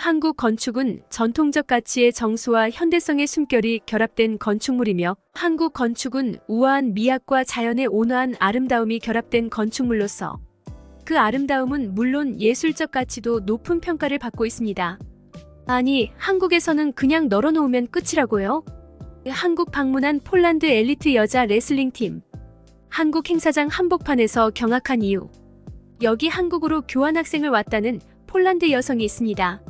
한국 건축은 전통적 가치의 정수와 현대성의 숨결이 결합된 건축물이며 한국 건축은 우아한 미학과 자연의 온화한 아름다움이 결합된 건축물로서 그 아름다움은 물론 예술적 가치도 높은 평가를 받고 있습니다. 아니, 한국에서는 그냥 널어놓으면 끝이라고요? 한국 방문한 폴란드 엘리트 여자 레슬링팀. 한국 행사장 한복판에서 경악한 이유. 여기 한국으로 교환학생을 왔다는 폴란드 여성이 있습니다.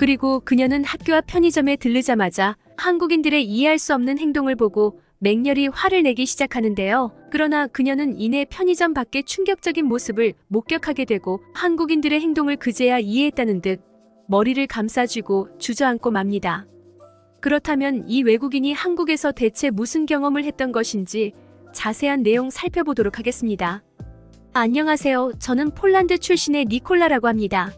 그리고 그녀는 학교 앞 편의점에 들르자마자 한국인들의 이해할 수 없는 행동을 보고 맹렬히 화를 내기 시작하는데요. 그러나 그녀는 이내 편의점 밖의 충격적인 모습을 목격하게 되고 한국인들의 행동을 그제야 이해했다는 듯 머리를 감싸쥐고 주저앉고 맙니다. 그렇다면 이 외국인이 한국에서 대체 무슨 경험을 했던 것인지 자세한 내용 살펴보도록 하겠습니다. 안녕하세요. 저는 폴란드 출신의 니콜라라고 합니다.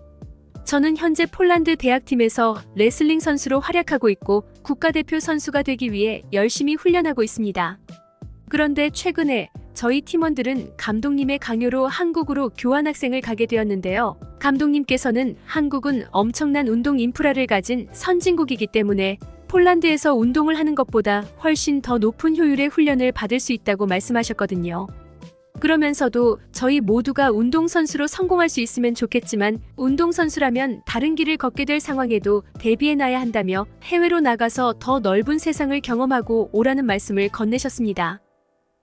저는 현재 폴란드 대학팀에서 레슬링 선수로 활약하고 있고 국가대표 선수가 되기 위해 열심히 훈련하고 있습니다. 그런데 최근에 저희 팀원들은 감독님의 강요로 한국으로 교환학생을 가게 되었는데요. 감독님께서는 한국은 엄청난 운동 인프라를 가진 선진국이기 때문에 폴란드에서 운동을 하는 것보다 훨씬 더 높은 효율의 훈련을 받을 수 있다고 말씀하셨거든요. 그러면서도 저희 모두가 운동선수로 성공할 수 있으면 좋겠지만 운동선수라면 다른 길을 걷게 될 상황에도 대비해놔야 한다며 해외로 나가서 더 넓은 세상을 경험하고 오라는 말씀을 건네셨습니다.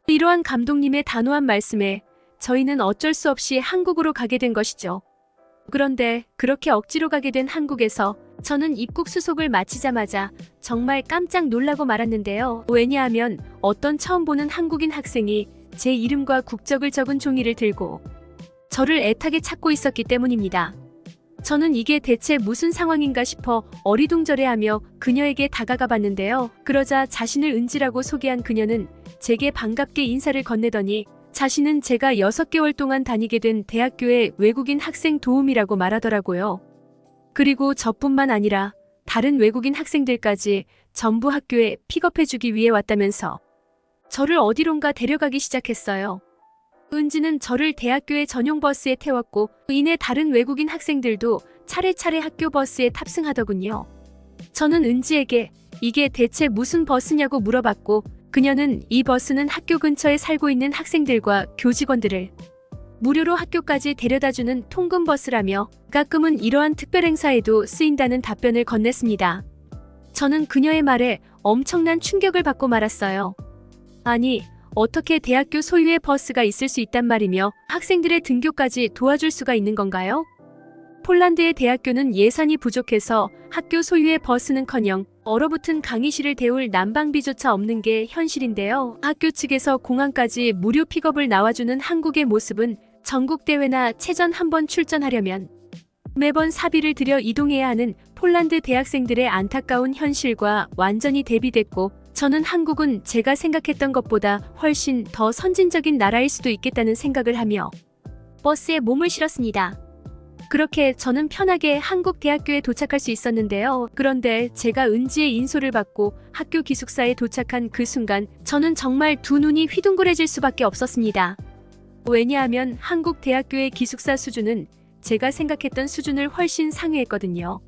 이러한 감독님의 단호한 말씀에 저희는 어쩔 수 없이 한국으로 가게 된 것이죠. 그런데 그렇게 억지로 가게 된 한국에서 저는 입국 수속을 마치자마자 정말 깜짝 놀라고 말았는데요. 왜냐하면 어떤 처음 보는 한국인 학생이 제 이름과 국적을 적은 종이를 들고 저를 애타게 찾고 있었기 때문입니다. 저는 이게 대체 무슨 상황인가 싶어 어리둥절해하며 그녀에게 다가가 봤는데요. 그러자 자신을 은지라고 소개한 그녀는 제게 반갑게 인사를 건네더니 자신은 제가 6개월 동안 다니게 된 대학교의 외국인 학생 도우미라고 말하더라고요. 그리고 저뿐만 아니라 다른 외국인 학생들까지 전부 학교에 픽업해주기 위해 왔다면서 저를 어디론가 데려가기 시작했어요. 은지는 저를 대학교의 전용 버스에 태웠고 이내 다른 외국인 학생들도 차례차례 학교 버스에 탑승하더군요. 저는 은지에게 이게 대체 무슨 버스냐고 물어봤고 그녀는 이 버스는 학교 근처에 살고 있는 학생들과 교직원들을 무료로 학교까지 데려다주는 통근버스라며 가끔은 이러한 특별 행사에도 쓰인다는 답변을 건넸습니다. 저는 그녀의 말에 엄청난 충격을 받고 말았어요. 아니, 어떻게 대학교 소유의 버스가 있을 수 있단 말이며 학생들의 등교까지 도와줄 수가 있는 건가요? 폴란드의 대학교는 예산이 부족해서 학교 소유의 버스는커녕 얼어붙은 강의실을 데울 난방비조차 없는 게 현실인데요. 학교 측에서 공항까지 무료 픽업을 나와주는 한국의 모습은 전국대회나 체전 한번 출전하려면 매번 사비를 들여 이동해야 하는 폴란드 대학생들의 안타까운 현실과 완전히 대비됐고 저는 한국은 제가 생각했던 것보다 훨씬 더 선진적인 나라일 수도 있겠다는 생각을 하며 버스에 몸을 실었습니다. 그렇게 저는 편하게 한국 대학교에 도착할 수 있었는데요. 그런데 제가 은지의 인솔을 받고 학교 기숙사에 도착한 그 순간 저는 정말 두 눈이 휘둥그레질 수밖에 없었습니다. 왜냐하면 한국 대학교의 기숙사 수준은 제가 생각했던 수준을 훨씬 상회했거든요.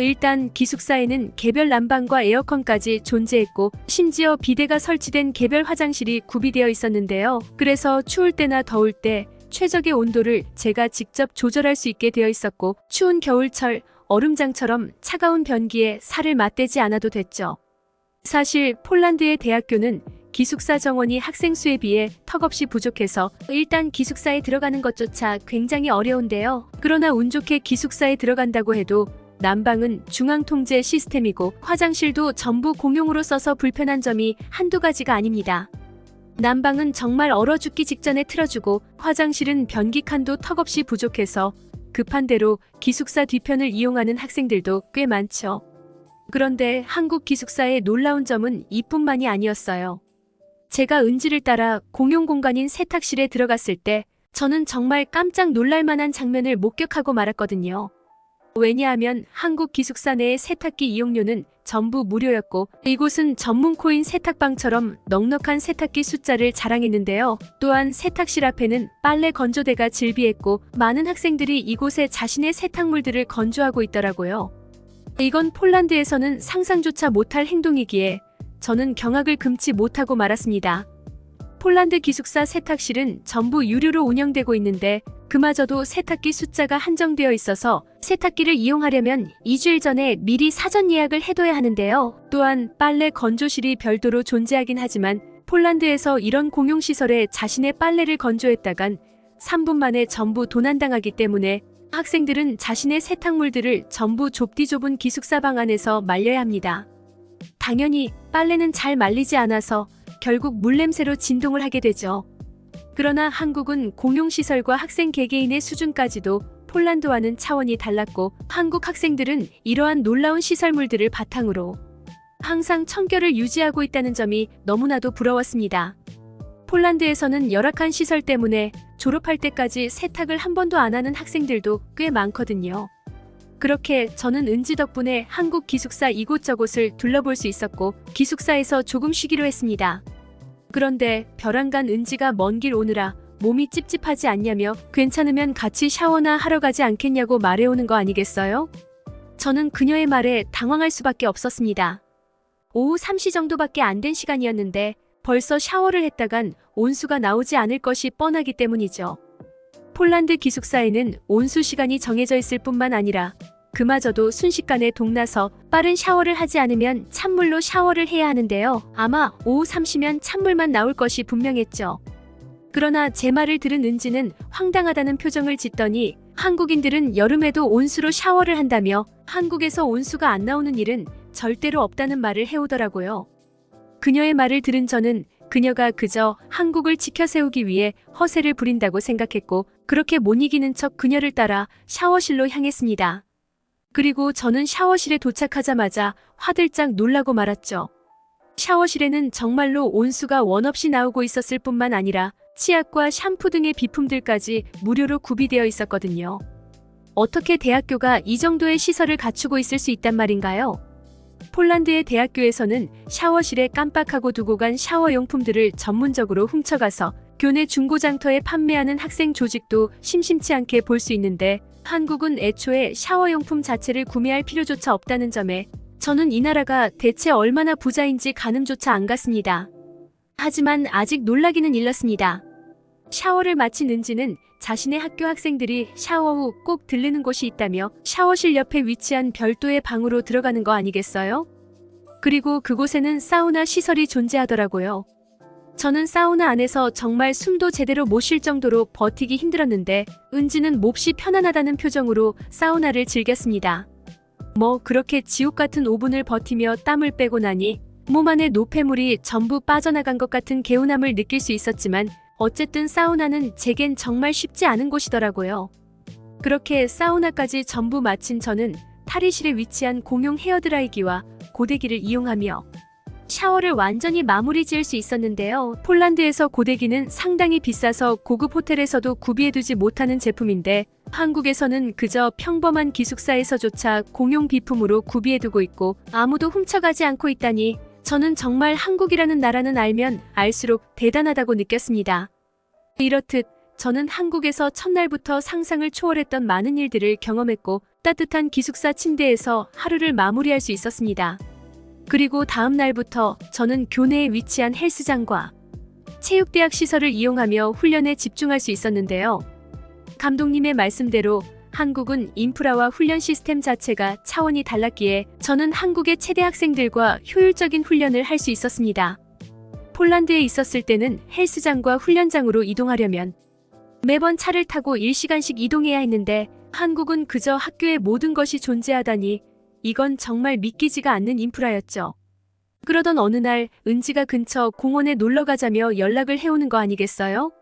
일단 기숙사에는 개별 난방과 에어컨까지 존재했고 심지어 비데가 설치된 개별 화장실이 구비되어 있었는데요. 그래서 추울 때나 더울 때 최적의 온도를 제가 직접 조절할 수 있게 되어 있었고 추운 겨울철 얼음장처럼 차가운 변기에 살을 맞대지 않아도 됐죠. 사실 폴란드의 대학교는 기숙사 정원이 학생 수에 비해 턱없이 부족해서 일단 기숙사에 들어가는 것조차 굉장히 어려운데요. 그러나 운 좋게 기숙사에 들어간다고 해도 난방은 중앙통제 시스템이고 화장실도 전부 공용으로 써서 불편한 점이 한두 가지가 아닙니다. 난방은 정말 얼어 죽기 직전에 틀어주고 화장실은 변기칸도 턱없이 부족해서 급한 대로 기숙사 뒤편을 이용하는 학생들도 꽤 많죠. 그런데 한국 기숙사의 놀라운 점은 이뿐만이 아니었어요. 제가 은지를 따라 공용 공간인 세탁실에 들어갔을 때 저는 정말 깜짝 놀랄 만한 장면을 목격하고 말았거든요. 왜냐하면 한국 기숙사 내의 세탁기 이용료는 전부 무료였고 이곳은 전문 코인 세탁방처럼 넉넉한 세탁기 숫자를 자랑했는데요. 또한 세탁실 앞에는 빨래 건조대가 즐비했고 많은 학생들이 이곳에 자신의 세탁물들을 건조하고 있더라고요. 이건 폴란드에서는 상상조차 못할 행동이기에 저는 경악을 금치 못하고 말았습니다. 폴란드 기숙사 세탁실은 전부 유료로 운영되고 있는데 그마저도 세탁기 숫자가 한정되어 있어서 세탁기를 이용하려면 2주일 전에 미리 사전 예약을 해둬야 하는데요. 또한 빨래 건조실이 별도로 존재하긴 하지만 폴란드에서 이런 공용시설에 자신의 빨래를 건조했다간 3분 만에 전부 도난당하기 때문에 학생들은 자신의 세탁물들을 전부 좁디 좁은 기숙사 방 안에서 말려야 합니다. 당연히 빨래는 잘 말리지 않아서 결국 물냄새로 진동을 하게 되죠. 그러나 한국은 공용시설과 학생 개개인의 수준까지도 폴란드와는 차원이 달랐고 한국 학생들은 이러한 놀라운 시설물들을 바탕으로 항상 청결을 유지하고 있다는 점이 너무나도 부러웠습니다. 폴란드에서는 열악한 시설 때문에 졸업할 때까지 세탁을 한 번도 안 하는 학생들도 꽤 많거든요. 그렇게 저는 은지 덕분에 한국 기숙사 이곳저곳을 둘러볼 수 있었고 기숙사에서 조금 쉬기로 했습니다. 그런데 벼랑간 은지가 먼 길 오느라 몸이 찝찝하지 않냐며 괜찮으면 같이 샤워나 하러 가지 않겠냐고 말해오는 거 아니겠어요? 저는 그녀의 말에 당황할 수밖에 없었습니다. 오후 3시 정도밖에 안 된 시간이었는데 벌써 샤워를 했다간 온수가 나오지 않을 것이 뻔하기 때문이죠. 폴란드 기숙사에는 온수 시간이 정해져 있을 뿐만 아니라 그마저도 순식간에 동나서 빠른 샤워를 하지 않으면 찬물로 샤워를 해야 하는데요. 아마 오후 3시면 찬물만 나올 것이 분명했죠. 그러나 제 말을 들은 은지는 황당하다는 표정을 짓더니 한국인들은 여름에도 온수로 샤워를 한다며 한국에서 온수가 안 나오는 일은 절대로 없다는 말을 해오더라고요. 그녀의 말을 들은 저는 그녀가 그저 한국을 지켜세우기 위해 허세를 부린다고 생각했고 그렇게 못 이기는 척 그녀를 따라 샤워실로 향했습니다. 그리고 저는 샤워실에 도착하자마자 화들짝 놀라고 말았죠. 샤워실에는 정말로 온수가 원없이 나오고 있었을 뿐만 아니라 치약과 샴푸 등의 비품들까지 무료로 구비되어 있었거든요. 어떻게 대학교가 이 정도의 시설을 갖추고 있을 수 있단 말인가요? 폴란드의 대학교에서는 샤워실에 깜빡하고 두고 간 샤워용품들을 전문적으로 훔쳐가서 교내 중고장터에 판매하는 학생 조직도 심심치 않게 볼 수 있는데 한국은 애초에 샤워용품 자체를 구매할 필요조차 없다는 점에 저는 이 나라가 대체 얼마나 부자인지 가늠조차 안 갔습니다. 하지만 아직 놀라기는 일렀습니다. 샤워를 마친 은지는 자신의 학교 학생들이 샤워 후 꼭 들르는 곳이 있다며 샤워실 옆에 위치한 별도의 방으로 들어가는 거 아니겠어요? 그리고 그곳에는 사우나 시설이 존재하더라고요. 저는 사우나 안에서 정말 숨도 제대로 못 쉴 정도로 버티기 힘들었는데 은지는 몹시 편안하다는 표정으로 사우나를 즐겼습니다. 뭐 그렇게 지옥 같은 5분을 버티며 땀을 빼고 나니 몸 안에 노폐물이 전부 빠져나간 것 같은 개운함을 느낄 수 있었지만 어쨌든 사우나는 제겐 정말 쉽지 않은 곳이더라고요. 그렇게 사우나까지 전부 마친 저는 탈의실에 위치한 공용 헤어드라이기와 고데기를 이용하며 샤워를 완전히 마무리 지을 수 있었는데요. 폴란드에서 고데기는 상당히 비싸서 고급 호텔에서도 구비해두지 못하는 제품인데 한국에서는 그저 평범한 기숙사에서조차 공용 비품으로 구비해두고 있고 아무도 훔쳐가지 않고 있다니 저는 정말 한국이라는 나라는 알면 알수록 대단하다고 느꼈습니다. 이렇듯 저는 한국에서 첫날부터 상상을 초월했던 많은 일들을 경험했고 따뜻한 기숙사 침대에서 하루를 마무리할 수 있었습니다. 그리고 다음 날부터 저는 교내에 위치한 헬스장과 체육대학 시설을 이용하며 훈련에 집중할 수 있었는데요. 감독님의 말씀대로 한국은 인프라와 훈련 시스템 자체가 차원이 달랐기에 저는 한국의 체대 학생들과 효율적인 훈련을 할 수 있었습니다. 폴란드에 있었을 때는 헬스장과 훈련장으로 이동하려면 매번 차를 타고 1시간씩 이동해야 했는데 한국은 그저 학교에 모든 것이 존재하다니 이건 정말 믿기지가 않는 인프라였죠. 그러던 어느 날 은지가 근처 공원에 놀러 가자며 연락을 해오는 거 아니겠어요?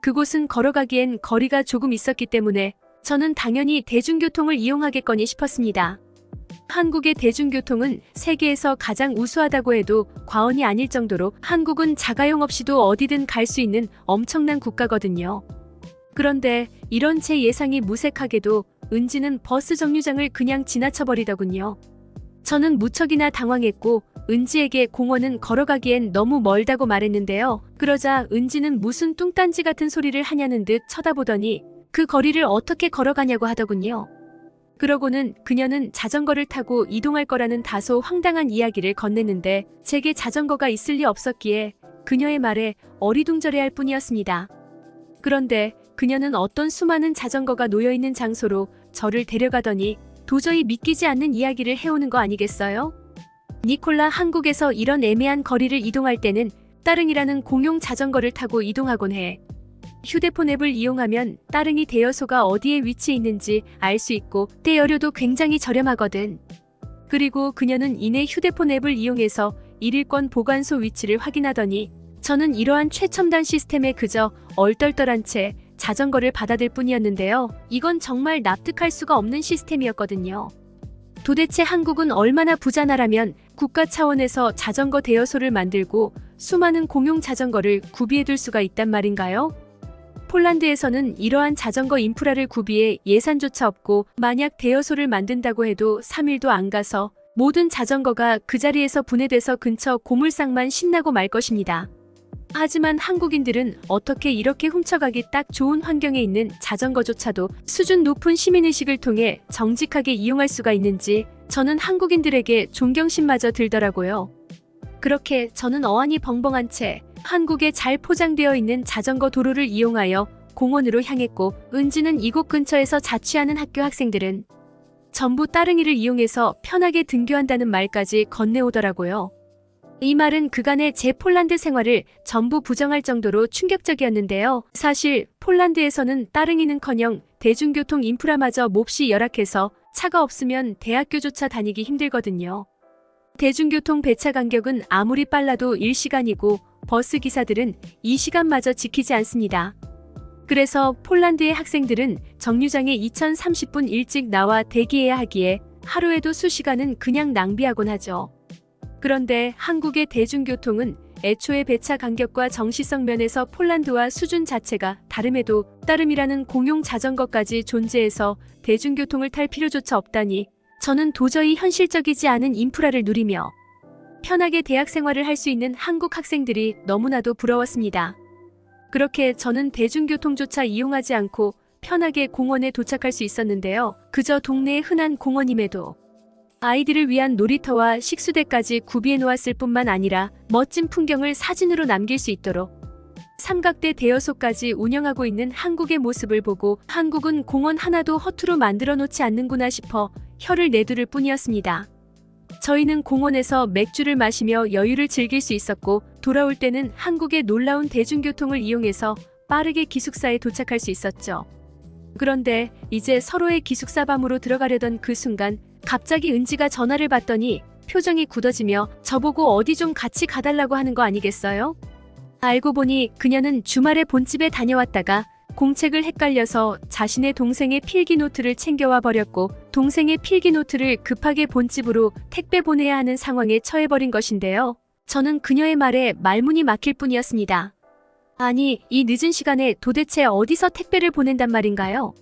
그곳은 걸어가기엔 거리가 조금 있었기 때문에 저는 당연히 대중교통을 이용하겠거니 싶었습니다. 한국의 대중교통은 세계에서 가장 우수하다고 해도 과언이 아닐 정도로 한국은 자가용 없이도 어디든 갈 수 있는 엄청난 국가거든요. 그런데 이런 제 예상이 무색하게도 은지는 버스 정류장을 그냥 지나쳐버리더군요. 저는 무척이나 당황했고 은지에게 공원은 걸어가기엔 너무 멀다고 말했는데요. 그러자 은지는 무슨 뚱딴지 같은 소리를 하냐는 듯 쳐다보더니 그 거리를 어떻게 걸어가냐고 하더군요. 그러고는 그녀는 자전거를 타고 이동할 거라는 다소 황당한 이야기를 건넸는데 제게 자전거가 있을 리 없었기에 그녀의 말에 어리둥절해할 뿐이었습니다. 그런데 그녀는 어떤 수많은 자전거가 놓여있는 장소로 저를 데려가더니 도저히 믿기지 않는 이야기를 해오는 거 아니겠어요? 니콜라, 한국에서 이런 애매한 거리를 이동할 때는 따릉이라는 공용 자전거를 타고 이동하곤 해. 휴대폰 앱을 이용하면 따릉이 대여소가 어디에 위치해 있는지 알 수 있고 대여료도 굉장히 저렴하거든. 그리고 그녀는 이내 휴대폰 앱을 이용해서 1일권 보관소 위치를 확인하더니 저는 이러한 최첨단 시스템에 그저 얼떨떨한 채 자전거를 받아들 뿐이었는데요. 이건 정말 납득할 수가 없는 시스템이었거든요. 도대체 한국은 얼마나 부자 나라면 국가 차원에서 자전거 대여소를 만들고 수많은 공용 자전거를 구비해둘 수가 있단 말인가요? 폴란드에서는 이러한 자전거 인프라를 구비해 예산조차 없고 만약 대여소를 만든다고 해도 3일도 안 가서 모든 자전거가 그 자리에서 분해돼서 근처 고물상만 신나고 말 것입니다. 하지만 한국인들은 어떻게 이렇게 훔쳐가기 딱 좋은 환경에 있는 자전거조차도 수준 높은 시민의식을 통해 정직하게 이용할 수가 있는지 저는 한국인들에게 존경심마저 들더라고요. 그렇게 저는 어안이 벙벙한 채 한국에 잘 포장되어 있는 자전거 도로를 이용하여 공원으로 향했고 은지는 이곳 근처에서 자취하는 학교 학생들은 전부 따릉이를 이용해서 편하게 등교한다는 말까지 건네오더라고요. 이 말은 그간의 제 폴란드 생활을 전부 부정할 정도로 충격적이었는데요. 사실 폴란드에서는 따릉이는커녕 대중교통 인프라마저 몹시 열악해서 차가 없으면 대학교조차 다니기 힘들거든요. 대중교통 배차 간격은 아무리 빨라도 1시간이고 버스 기사들은 2시간마저 지키지 않습니다. 그래서 폴란드의 학생들은 정류장에 2030분 일찍 나와 대기해야 하기에 하루에도 수시간은 그냥 낭비하곤 하죠. 그런데 한국의 대중교통은 애초에 배차 간격과 정시성 면에서 폴란드와 수준 자체가 다름에도 따름이라는 공용 자전거까지 존재해서 대중교통을 탈 필요조차 없다니 저는 도저히 현실적이지 않은 인프라를 누리며 편하게 대학 생활을 할 수 있는 한국 학생들이 너무나도 부러웠습니다. 그렇게 저는 대중교통조차 이용하지 않고 편하게 공원에 도착할 수 있었는데요. 그저 동네의 흔한 공원임에도 아이들을 위한 놀이터와 식수대까지 구비해 놓았을 뿐만 아니라 멋진 풍경을 사진으로 남길 수 있도록 삼각대 대여소까지 운영하고 있는 한국의 모습을 보고 한국은 공원 하나도 허투루 만들어 놓지 않는구나 싶어 혀를 내두를 뿐이었습니다. 저희는 공원에서 맥주를 마시며 여유를 즐길 수 있었고 돌아올 때는 한국의 놀라운 대중교통을 이용해서 빠르게 기숙사에 도착할 수 있었죠. 그런데 이제 서로의 기숙사 밤으로 들어가려던 그 순간 갑자기 은지가 전화를 받더니 표정이 굳어지며 저보고 어디 좀 같이 가달라고 하는 거 아니겠어요? 알고 보니 그녀는 주말에 본집에 다녀왔다가 공책을 헷갈려서 자신의 동생의 필기노트를 챙겨와 버렸고 동생의 필기노트를 급하게 본집으로 택배 보내야 하는 상황에 처해버린 것인데요. 저는 그녀의 말에 말문이 막힐 뿐이었습니다. 아니, 이 늦은 시간에 도대체 어디서 택배를 보낸단 말인가요?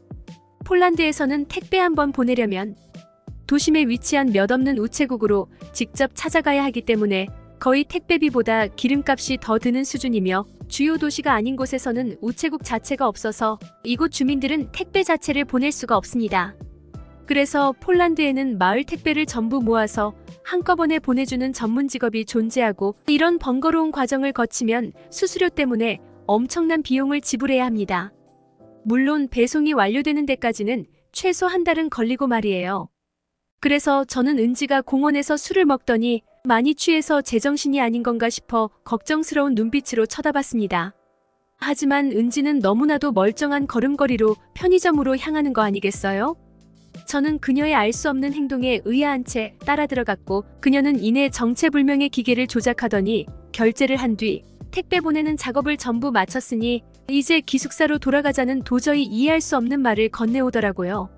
폴란드에서는 택배 한 번 보내려면 도심에 위치한 몇 없는 우체국으로 직접 찾아가야 하기 때문에 거의 택배비보다 기름값이 더 드는 수준이며 주요 도시가 아닌 곳에서는 우체국 자체가 없어서 이곳 주민들은 택배 자체를 보낼 수가 없습니다. 그래서 폴란드에는 마을 택배를 전부 모아서 한꺼번에 보내주는 전문 직업이 존재하고 이런 번거로운 과정을 거치면 수수료 때문에 엄청난 비용을 지불해야 합니다. 물론 배송이 완료되는 데까지는 최소 한 달은 걸리고 말이에요. 그래서 저는 은지가 공원에서 술을 먹더니 많이 취해서 제정신이 아닌 건가 싶어 걱정스러운 눈빛으로 쳐다봤습니다. 하지만 은지는 너무나도 멀쩡한 걸음걸이로 편의점으로 향하는 거 아니겠어요? 저는 그녀의 알 수 없는 행동에 의아한 채 따라 들어갔고 그녀는 이내 정체불명의 기계를 조작하더니 결제를 한 뒤 택배 보내는 작업을 전부 마쳤으니 이제 기숙사로 돌아가자는 도저히 이해할 수 없는 말을 건네오더라고요.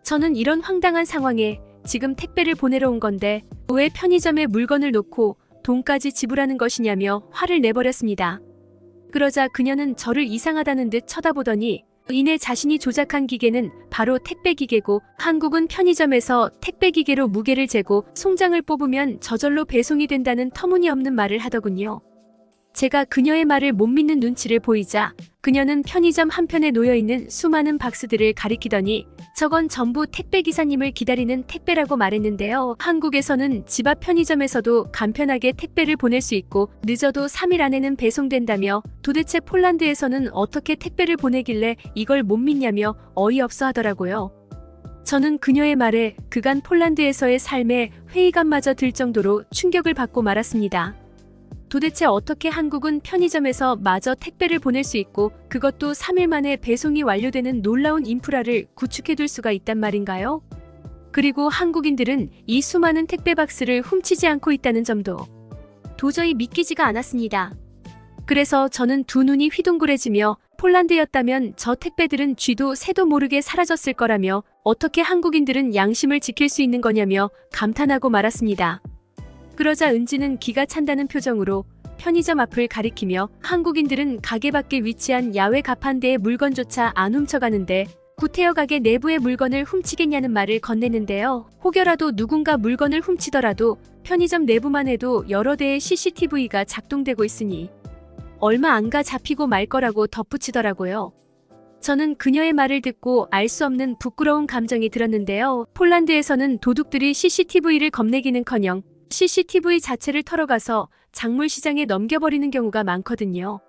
저는 이런 황당한 상황에 지금 택배를 보내러 온 건데 왜 편의점에 물건을 놓고 돈까지 지불하는 것이냐며 화를 내버렸습니다. 그러자 그녀는 저를 이상하다는 듯 쳐다보더니 이내 자신이 조작한 기계는 바로 택배 기계고 한국은 편의점에서 택배 기계로 무게를 재고 송장을 뽑으면 저절로 배송이 된다는 터무니없는 말을 하더군요. 제가 그녀의 말을 못 믿는 눈치를 보이자 그녀는 편의점 한편에 놓여있는 수많은 박스들을 가리키더니 저건 전부 택배 기사님을 기다리는 택배라고 말했는데요. 한국에서는 집 앞 편의점에서도 간편하게 택배를 보낼 수 있고 늦어도 3일 안에는 배송된다며 도대체 폴란드에서는 어떻게 택배를 보내길래 이걸 못 믿냐며 어이없어 하더라고요. 저는 그녀의 말에 그간 폴란드에서의 삶에 회의감마저 들 정도로 충격을 받고 말았습니다. 도대체 어떻게 한국은 편의점에서 마저 택배를 보낼 수 있고 그것도 3일 만에 배송이 완료되는 놀라운 인프라를 구축해둘 수가 있단 말인가요? 그리고 한국인들은 이 수많은 택배 박스를 훔치지 않고 있다는 점도 도저히 믿기지가 않았습니다. 그래서 저는 두 눈이 휘둥그레지며 폴란드였다면 저 택배들은 쥐도 새도 모르게 사라졌을 거라며 어떻게 한국인들은 양심을 지킬 수 있는 거냐며 감탄하고 말았습니다. 그러자 은지는 기가 찬다는 표정으로 편의점 앞을 가리키며 한국인들은 가게 밖에 위치한 야외 가판대의 물건조차 안 훔쳐가는데 구태여 가게 내부의 물건을 훔치겠냐는 말을 건네는데요. 혹여라도 누군가 물건을 훔치더라도 편의점 내부만 해도 여러 대의 CCTV가 작동되고 있으니 얼마 안 가 잡히고 말 거라고 덧붙이더라고요. 저는 그녀의 말을 듣고 알 수 없는 부끄러운 감정이 들었는데요. 폴란드에서는 도둑들이 CCTV를 겁내기는커녕 CCTV 자체를 털어가서 작물시장에 넘겨버리는 경우가 많거든요.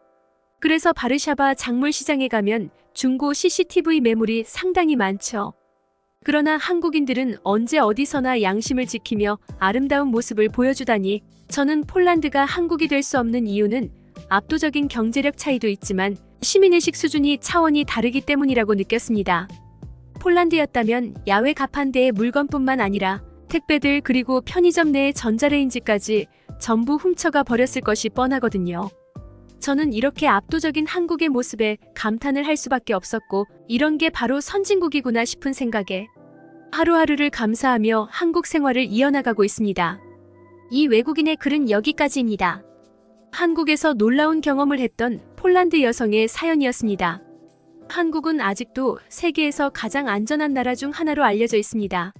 그래서 바르샤바 작물시장에 가면 중고 CCTV 매물이 상당히 많죠. 그러나 한국인들은 언제 어디서나 양심을 지키며 아름다운 모습을 보여주다니 저는 폴란드가 한국이 될 수 없는 이유는 압도적인 경제력 차이도 있지만 시민의식 수준이 차원이 다르기 때문이라고 느꼈습니다. 폴란드였다면 야외 가판대의 물건뿐만 아니라 택배들 그리고 편의점 내의 전자레인지까지 전부 훔쳐가 버렸을 것이 뻔하거든요. 저는 이렇게 압도적인 한국의 모습에 감탄을 할 수밖에 없었고 이런 게 바로 선진국이구나 싶은 생각에 하루하루를 감사하며 한국 생활을 이어나가고 있습니다. 이 외국인의 글은 여기까지입니다. 한국에서 놀라운 경험을 했던 폴란드 여성의 사연이었습니다. 한국은 아직도 세계에서 가장 안전한 나라 중 하나로 알려져 있습니다.